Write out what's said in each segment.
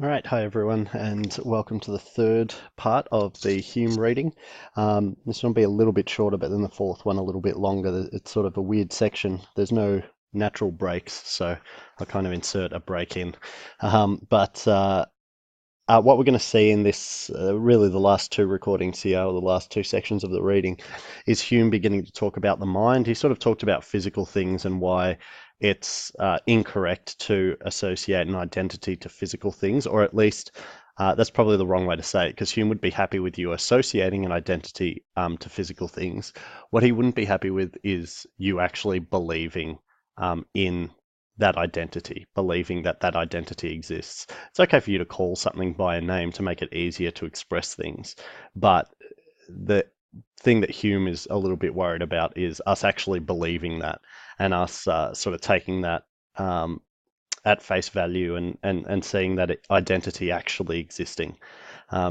All right, hi everyone, and welcome to the third part of the Hume reading. This one will be a little bit shorter, but then the fourth one a little bit longer. It's sort of a weird section. There's no natural breaks, so I'll kind of insert a break in. But what we're going to see in this, really the last two recordings here, or the last two sections of the reading, is Hume beginning to talk about the mind. He sort of talked about physical things and why it's incorrect to associate an identity to physical things, or at least that's probably the wrong way to say it, because Hume would be happy with you associating an identity to physical things. What he wouldn't be happy with is you actually believing in that identity, believing that that identity exists. It's okay for you to call something by a name to make it easier to express things, but the thing that Hume is a little bit worried about is us actually believing that and us sort of taking that at face value and seeing that identity actually existing.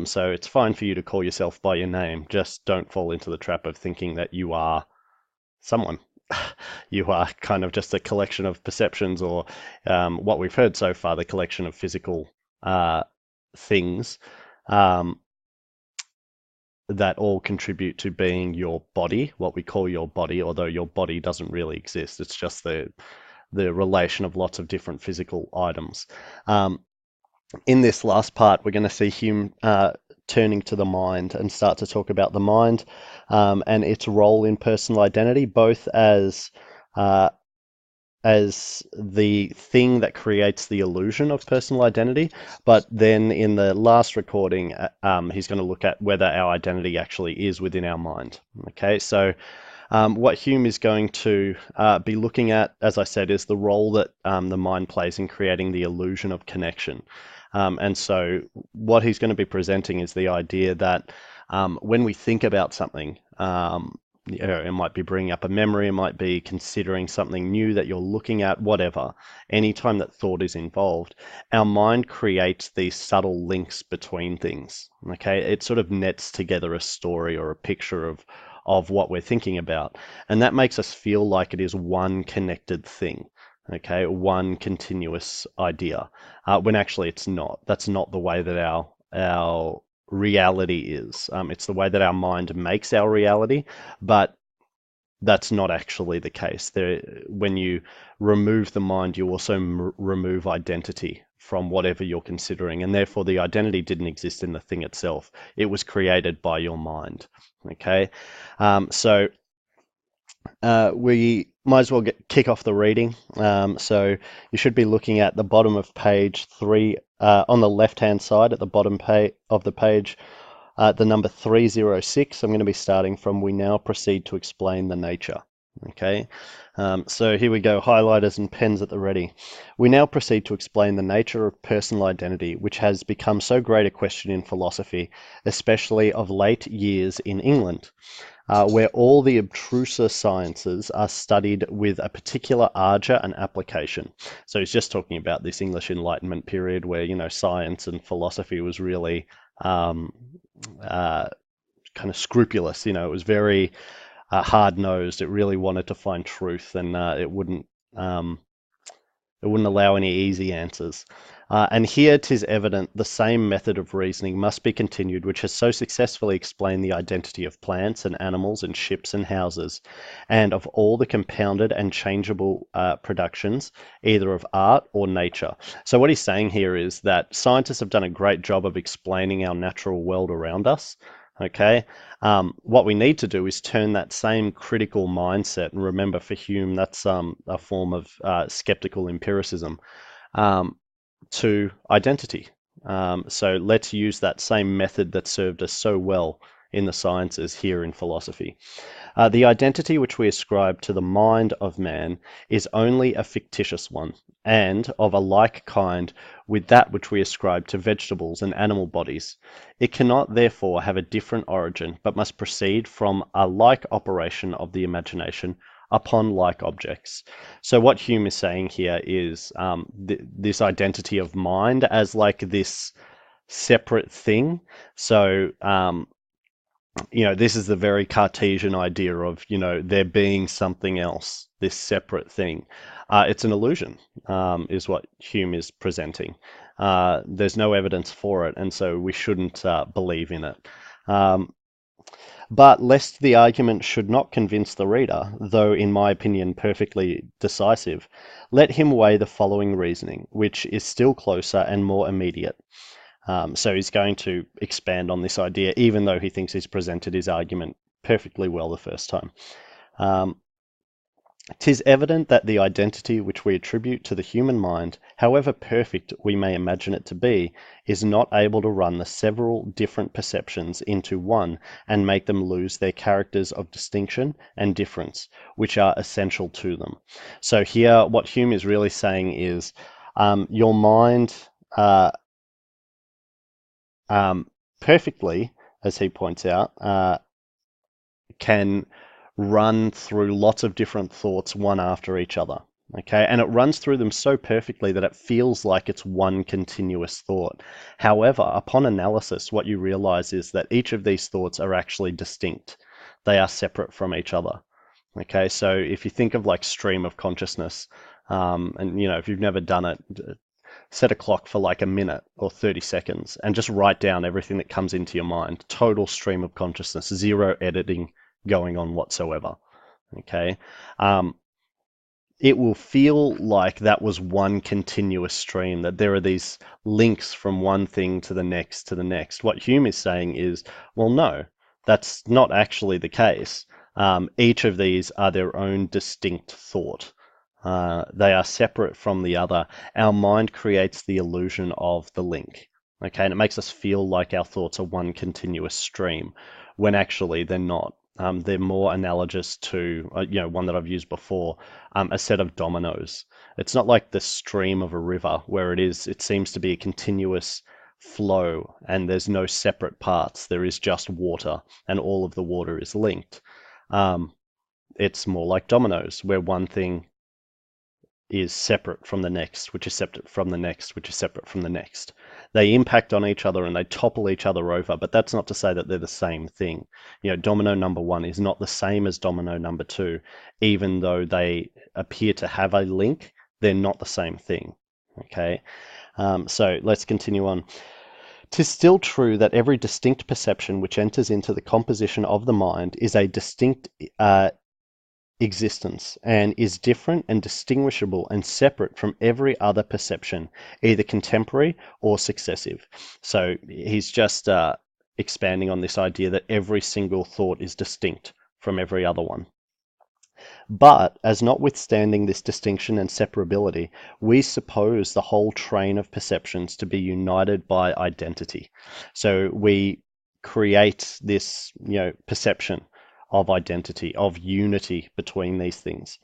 So it's fine for you to call yourself by your name, just don't fall into the trap of thinking that you are someone. You are kind of just a collection of perceptions, or what we've heard so far, the collection of physical things um, that all contribute to being your body, what we call your body, although your body doesn't really exist. It's just the relation of lots of different physical items. In this last part, we're going to see Hume turning to the mind and start to talk about the mind and its role in personal identity, both uh, as the thing that creates the illusion of personal identity, but then in the last recording, he's going to look at whether our identity actually is within our mind. Okay, so what Hume is going to be looking at, as I said, is the role that the mind plays in creating the illusion of connection. And so what he's going to be presenting is the idea that when we think about something, it might be bringing up a memory, it might be considering something new that you're looking at, whatever. Anytime that thought is involved, our mind creates these subtle links between things. Okay, it sort of nets together a story or a picture of what we're thinking about, and that makes us feel like it is one connected thing. Okay, one continuous idea, when actually it's not. That's not the way that our reality is. It's the way that our mind makes our reality, but that's not actually the case. When you remove the mind, you also remove identity from whatever you're considering, and therefore the identity didn't exist in the thing itself. It was created by your mind. Okay, so we might as well kick off the reading. So you should be looking at the bottom of page 3, on the left-hand side at the bottom of the page, the number 306. I'm going to be starting from "We now proceed to explain the nature." Okay, so here we go, highlighters and pens at the ready. We now proceed to explain the nature of personal identity, which has become so great a question in philosophy, especially of late years in England, where all the abstruser sciences are studied with a particular ardor and application. So he's just talking about this English Enlightenment period where, science and philosophy was really um, kind of scrupulous. It was very hard-nosed. It really wanted to find truth, and um, it wouldn't allow any easy answers. And here 'tis evident the same method of reasoning must be continued which has so successfully explained the identity of plants and animals and ships and houses, and of all the compounded and changeable productions, either of art or nature. So what he's saying here is that scientists have done a great job of explaining our natural world around us. Okay, what we need to do is turn that same critical mindset, and remember for Hume, that's a form of skeptical empiricism, um, to identity. So let's use that same method that served us so well in the sciences here in philosophy. The identity which we ascribe to the mind of man is only a fictitious one, and of a like kind with that which we ascribe to vegetables and animal bodies. It cannot therefore have a different origin, but must proceed from a like operation of the imagination upon like objects. So what Hume is saying here is this identity of mind as like this separate thing. So this is the very Cartesian idea of, there being something else, this separate thing. It's an illusion, is what Hume is presenting. There's no evidence for it, and so we shouldn't believe in it. Um, but lest the argument should not convince the reader, though in my opinion perfectly decisive, let him weigh the following reasoning, which is still closer and more immediate. So he's going to expand on this idea, even though he thinks he's presented his argument perfectly well the first time. Um, 'Tis evident that the identity which we attribute to the human mind, however perfect we may imagine it to be, is not able to run the several different perceptions into one and make them lose their characters of distinction and difference, which are essential to them. So here, what Hume is really saying is, your mind um, perfectly, as he points out, can run through lots of different thoughts one after each other. Okay, and it runs through them so perfectly that it feels like it's one continuous thought. However, upon analysis, what you realize is that each of these thoughts are actually distinct. They are separate from each other. Okay, so if you think of like stream of consciousness, and if you've never done it, set a clock for like a minute or 30 seconds and just write down everything that comes into your mind. Total stream of consciousness, zero editing going on whatsoever. Okay. Um, it will feel like that was one continuous stream, that there are these links from one thing to the next to the next. What Hume is saying is, well, no, that's not actually the case. Each of these are their own distinct thought. They are separate from the other. Our mind creates the illusion of the link. Okay, and it makes us feel like our thoughts are one continuous stream, when actually they're not. They're more analogous to, one that I've used before, a set of dominoes. It's not like the stream of a river where it seems to be a continuous flow and there's no separate parts. There is just water and all of the water is linked. It's more like dominoes where one thing is separate from the next, which is separate from the next, which is separate from the next. They impact on each other and they topple each other over, but that's not to say that they're the same thing. Domino number one is not the same as domino number two, even though they appear to have a link, they're not the same thing. Okay, so let's continue on. 'Tis still true that every distinct perception which enters into the composition of the mind is a distinct existence and is different and distinguishable and separate from every other perception, either contemporary or successive. So he's just expanding on this idea that every single thought is distinct from every other one. But as notwithstanding this distinction and separability, we suppose the whole train of perceptions to be united by identity. So we create this, perception of identity, of unity between these things.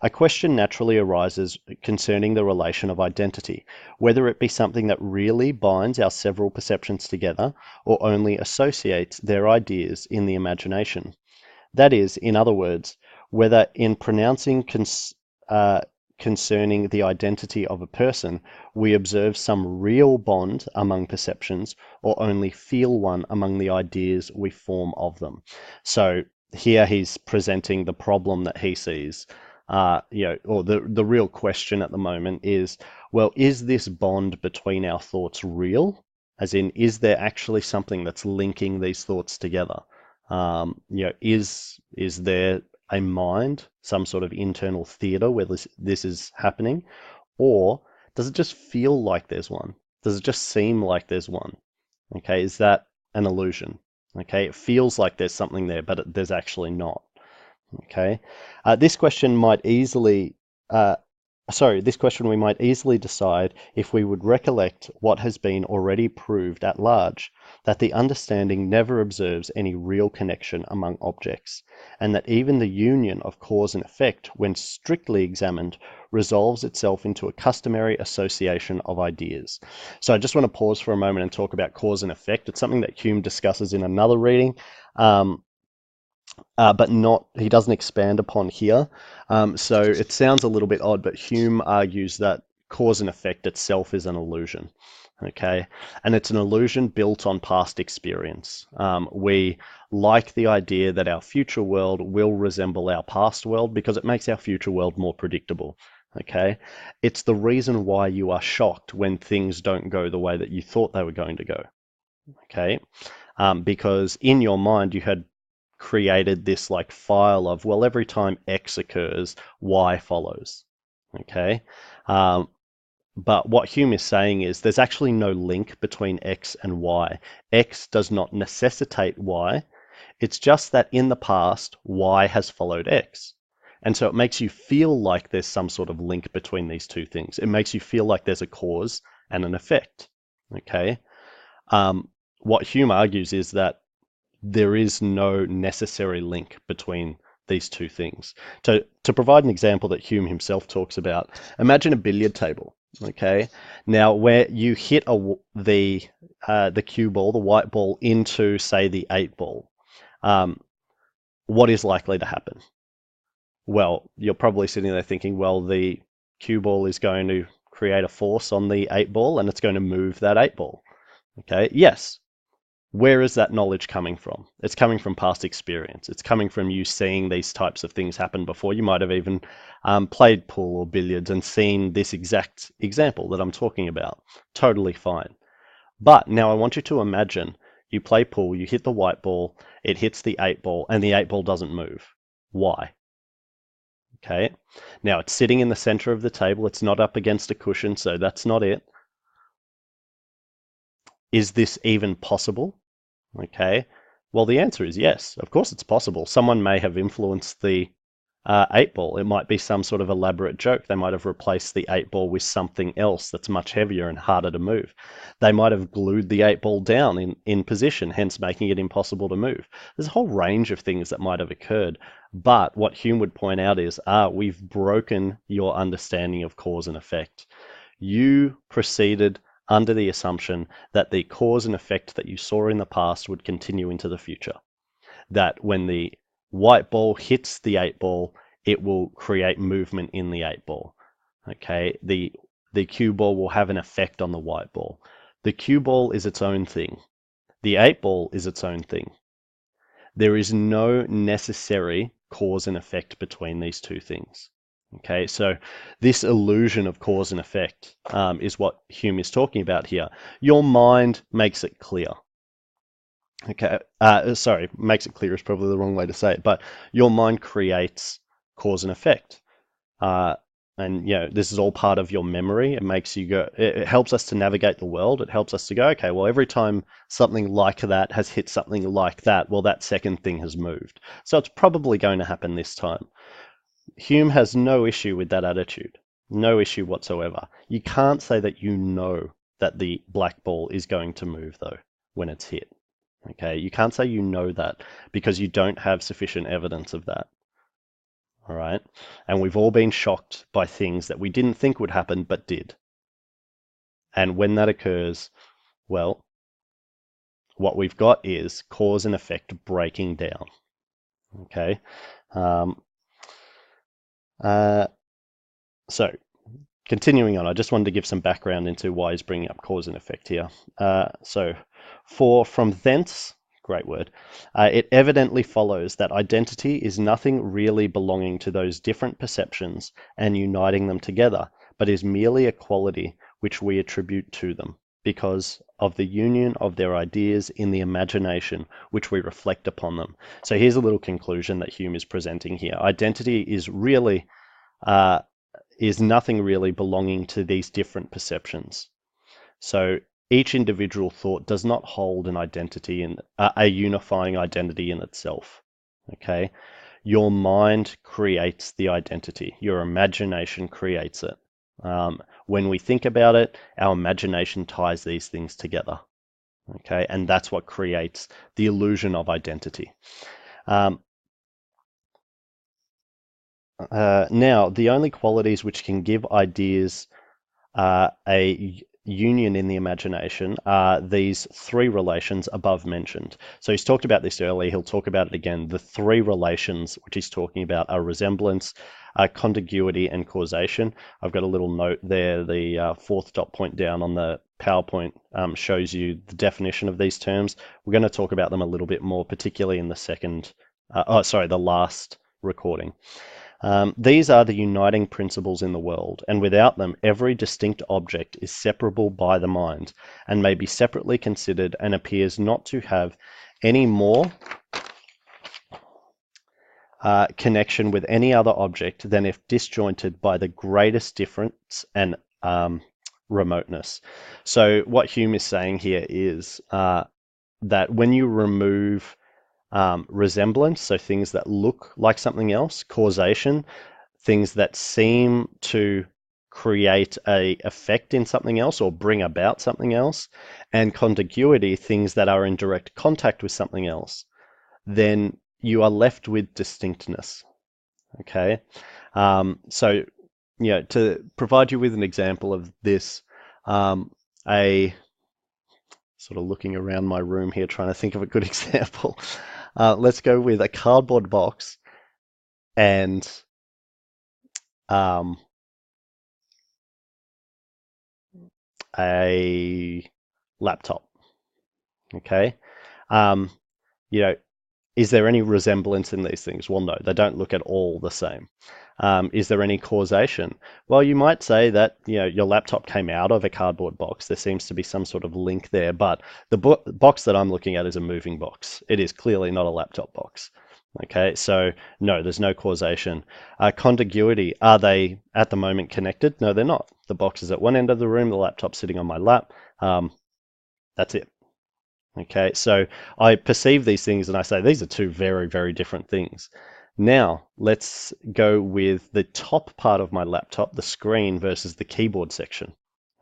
A question naturally arises concerning the relation of identity, whether it be something that really binds our several perceptions together or only associates their ideas in the imagination. That is, in other words, whether in pronouncing concerning the identity of a person, we observe some real bond among perceptions or only feel one among the ideas we form of them. So here he's presenting the problem that he sees, or the real question at the moment is, well, is this bond between our thoughts real? As in, is there actually something that's linking these thoughts together? Is there a mind, some sort of internal theater where this is happening? Or does it just feel like there's one? Does it just seem like there's one? Okay, is that an illusion? Okay, it feels like there's something there, but there's actually not. Okay, this question might easily, this question we might easily decide if we would recollect what has been already proved at large, that the understanding never observes any real connection among objects, and that even the union of cause and effect, when strictly examined, resolves itself into a customary association of ideas. So I just want to pause for a moment and talk about cause and effect. It's something that Hume discusses in another reading. But he doesn't expand upon here. So it sounds a little bit odd, but Hume argues that cause and effect itself is an illusion. Okay, and it's an illusion built on past experience. We like the idea that our future world will resemble our past world because it makes our future world more predictable. Okay? It's the reason why you are shocked when things don't go the way that you thought they were going to go. Okay? Because in your mind you had created this like file of, well, every time X occurs, Y follows. Okay? Um, but what Hume is saying is there's actually no link between X and Y. X does not necessitate Y. It's just that in the past, Y has followed X. And so it makes you feel like there's some sort of link between these two things. It makes you feel like there's a cause and an effect. Okay? What Hume argues is that there is no necessary link between these two things. To provide an example that Hume himself talks about, imagine a billiard table. Okay, now where you hit the cue ball, the white ball, into say the eight ball, um, what is likely to happen? Well, you're probably sitting there thinking, well, the cue ball is going to create a force on the eight ball and it's going to move that eight ball. Okay, yes, where is that knowledge coming from? It's coming from past experience. It's coming from you seeing these types of things happen before. You might have even played pool or billiards and seen this exact example that I'm talking about. Totally fine. But now I want you to imagine you play pool, you hit the white ball, it hits the eight ball, and the eight ball doesn't move. Why? Okay. Now it's sitting in the center of the table. It's not up against a cushion, so that's not it. Is this even possible? Okay. Well, the answer is yes. Of course, it's possible. Someone may have influenced the eight ball. It might be some sort of elaborate joke. They might have replaced the eight ball with something else that's much heavier and harder to move. They might have glued the eight ball down in position, hence making it impossible to move. There's a whole range of things that might have occurred. But what Hume would point out is, we've broken your understanding of cause and effect. You proceeded under the assumption that the cause and effect that you saw in the past would continue into the future. That when the white ball hits the eight ball, it will create movement in the eight ball. Okay, the cue ball will have an effect on the white ball. The cue ball is its own thing. The eight ball is its own thing. There is no necessary cause and effect between these two things. Okay, so this illusion of cause and effect is what Hume is talking about here. Your mind makes it clear. Okay, sorry, makes it clear is probably the wrong way to say it, but your mind creates cause and effect. And this is all part of your memory. It makes you go, it helps us to navigate the world. It helps us to go, okay, well, every time something like that has hit something like that, well, that second thing has moved. So it's probably going to happen this time. Hume has no issue with that attitude. No issue whatsoever. You can't say that you know that the black ball is going to move, though, when it's hit. Okay, you can't say you know that because you don't have sufficient evidence of that. All right, and we've all been shocked by things that we didn't think would happen but did. And when that occurs, well, what we've got is cause and effect breaking down. Okay, so continuing on, I just wanted to give some background into why he's bringing up cause and effect here. For from thence, great word, it evidently follows that identity is nothing really belonging to those different perceptions and uniting them together, but is merely a quality which we attribute to them, because of the union of their ideas in the imagination which we reflect upon them. So here's a little conclusion that Hume is presenting here. Identity is really is nothing really belonging to these different perceptions. So each individual thought does not hold an identity in a unifying identity in itself. Okay, your mind creates the identity. Your imagination creates it. When we think about it, our imagination ties these things together. Okay, and that's what creates the illusion of identity. Now, the only qualities which can give ideas a union in the imagination are these three relations above mentioned. So he's talked about this earlier, he'll talk about it again. The three relations which he's talking about are resemblance, contiguity, and causation. I've got a little note there, the fourth dot point down on the PowerPoint shows you the definition of these terms. We're going to talk about them a little bit more, particularly in the the last recording. These are the uniting principles in the world, and without them, every distinct object is separable by the mind, and may be separately considered, and appears not to have any more connection with any other object than if disjointed by the greatest difference and remoteness. So what Hume is saying here is that when you remove resemblance, so things that look like something else, causation, things that seem to create a effect in something else or bring about something else, and contiguity, things that are in direct contact with something else, then you are left with distinctness. Okay. So, to provide you with an example of this, a sort of looking around my room here, trying to think of a good example. Let's go with a cardboard box and um, a laptop. Okay. Um, you know, is there any resemblance in these things? Well, no, they don't look at all the same. Is there any causation? Well, you might say that your laptop came out of a cardboard box. There seems to be some sort of link there, but the box that I'm looking at is a moving box. It is clearly not a laptop box. Okay, so no, there's no causation. Contiguity, are they at the moment connected? No, they're not. The box is at one end of the room, the laptop's sitting on my lap. That's it. Okay, so I perceive these things and I say these are two very, very different things. Now, let's go with the top part of my laptop, the screen versus the keyboard section.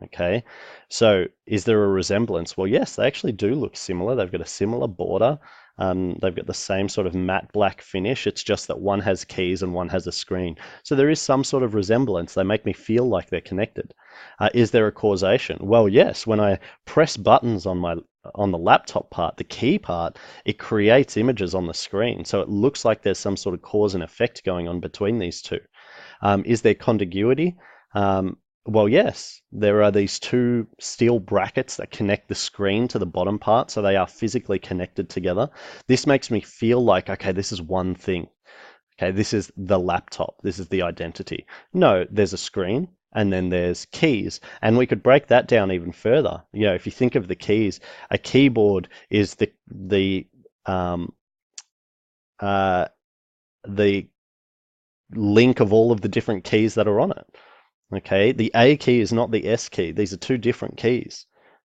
Okay, so is there a resemblance? Well, yes, they actually do look similar. They've got a similar border. They've got the same sort of matte black finish. It's just that one has keys and one has a screen. So there is some sort of resemblance. They make me feel like they're connected. Is there a causation? Well, yes. When I press buttons on the laptop part, the key part, it creates images on the screen. So it looks like there's some sort of cause and effect going on between these two. Is there contiguity? Well, yes, there are these two steel brackets that connect the screen to the bottom part, so they are physically connected together. This makes me feel like, okay, this is one thing. Okay, this is the laptop. This is the identity. No, there's a screen and then there's keys. And we could break that down even further. If you think of the keys, a keyboard is um, the link of all of the different keys that are on it. Okay, the A key is not the S key. These are two different keys.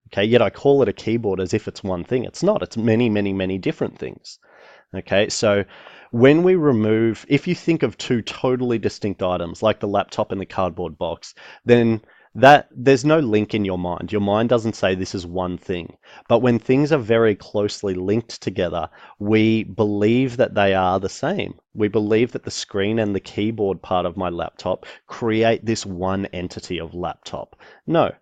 Okay, yet I call it a keyboard as if it's one thing. It's not. It's many, many, many different things. Okay, so when we remove, if you think of two totally distinct items, like the laptop and the cardboard box, then there's no link in your mind. Your mind doesn't say this is one thing. But when things are very closely linked together, we believe that they are the same. We believe that the screen and the keyboard part of my laptop create this one entity of laptop. No,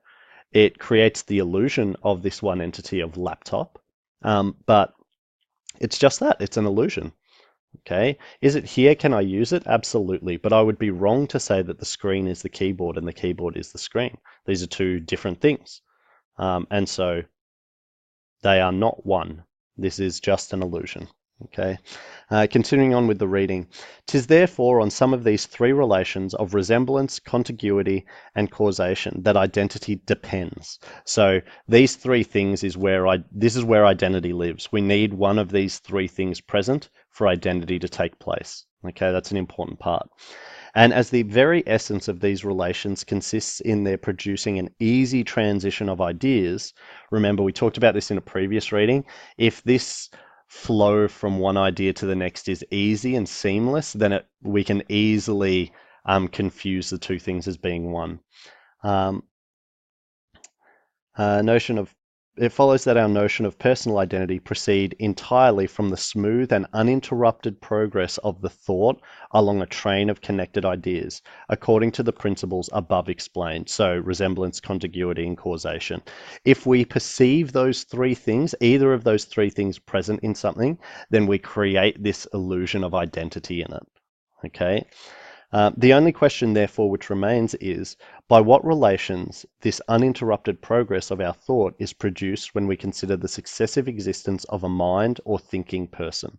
it creates the illusion of this one entity of laptop, but it's just that, it's an illusion. Okay, is it here? Can I use it? Absolutely, but I would be wrong to say that the screen is the keyboard and the keyboard is the screen. These are two different things, and so they are not one. This is just an illusion. Okay, continuing on with the reading. "'Tis therefore on some of these three relations of resemblance, contiguity, and causation that identity depends." So these three things this is where identity lives. We need one of these three things present for identity to take place. Okay, that's an important part. "And as the very essence of these relations consists in their producing an easy transition of ideas," remember we talked about this in a previous reading, if this flow from one idea to the next is easy and seamless, then we can easily confuse the two things as being one. Notion of It follows that our notion of personal identity proceed entirely from the smooth and uninterrupted progress of the thought along a train of connected ideas, according to the principles above explained, so resemblance, contiguity, and causation. If we perceive those three things, either of those three things present in something, then we create this illusion of identity in it. Okay? The only question, therefore, which remains is, by what relations this uninterrupted progress of our thought is produced when we consider the successive existence of a mind or thinking person.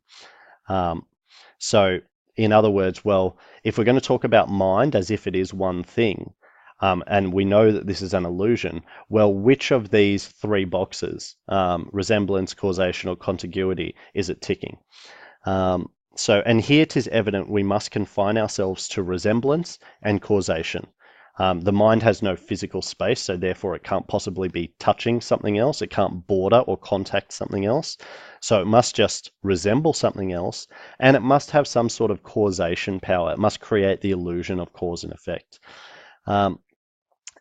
So in other words, well, if we're going to talk about mind as if it is one thing, and we know that this is an illusion, well, which of these three boxes, resemblance, causation, or contiguity, is it ticking? And here 'tis evident we must confine ourselves to resemblance and causation. The mind has no physical space, so therefore it can't possibly be touching something else. It can't border or contact something else. So it must just resemble something else, and it must have some sort of causation power. It must create the illusion of cause and effect.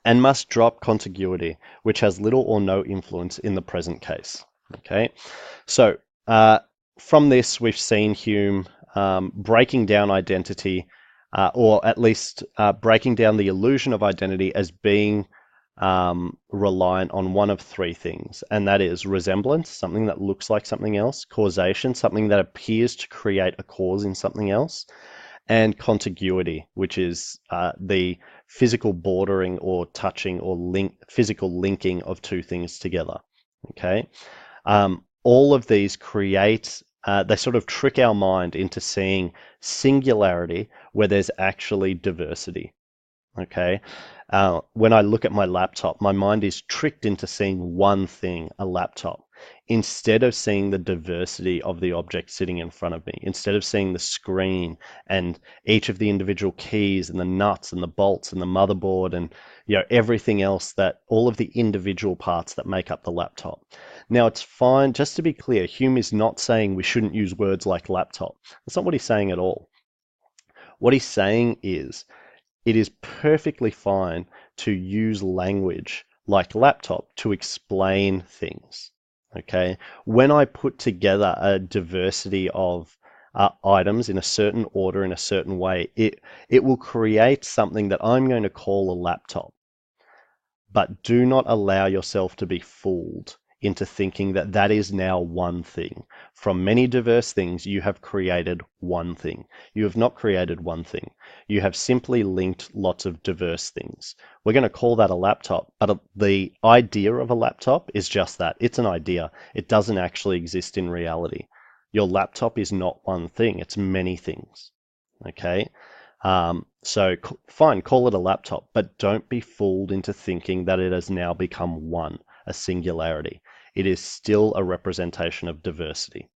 And must drop contiguity, which has little or no influence in the present case. Okay, so from this, we've seen Hume breaking down identity, or at least breaking down the illusion of identity as being reliant on one of three things, and that is resemblance, something that looks like something else; causation, something that appears to create a cause in something else; and contiguity, which is the physical bordering or touching or physical linking of two things together. Okay, all of these create, they sort of trick our mind into seeing singularity where there's actually diversity. Okay, when I look at my laptop, my mind is tricked into seeing one thing, a laptop, instead of seeing the diversity of the object sitting in front of me, instead of seeing the screen and each of the individual keys and the nuts and the bolts and the motherboard and everything else, that all of the individual parts that make up the laptop. Now, it's fine, just to be clear, Hume is not saying we shouldn't use words like laptop. That's not what he's saying at all. What he's saying is it is perfectly fine to use language like laptop to explain things. Okay, when I put together a diversity of items in a certain order, in a certain way, it will create something that I'm going to call a laptop. But do not allow yourself to be fooled into thinking that that is now one thing. From many diverse things, you have created one thing. You have not created one thing. You have simply linked lots of diverse things. We're going to call that a laptop, but the idea of a laptop is just that. It's an idea. It doesn't actually exist in reality. Your laptop is not one thing. It's many things. Okay? So fine, call it a laptop, but don't be fooled into thinking that it has now become one, a singularity. It is still a representation of diversity.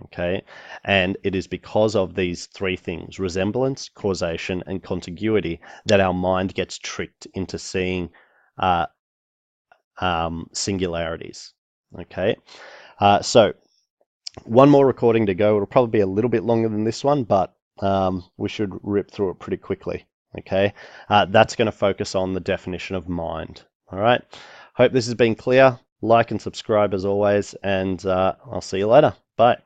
Okay, and it is because of these three things, resemblance, causation, and contiguity, that our mind gets tricked into seeing singularities. Okay, so one more recording to go. It'll probably be a little bit longer than this one, but we should rip through it pretty quickly. Okay, that's going to focus on the definition of mind. All right, hope this has been clear. Like and subscribe as always, and I'll see you later. Bye.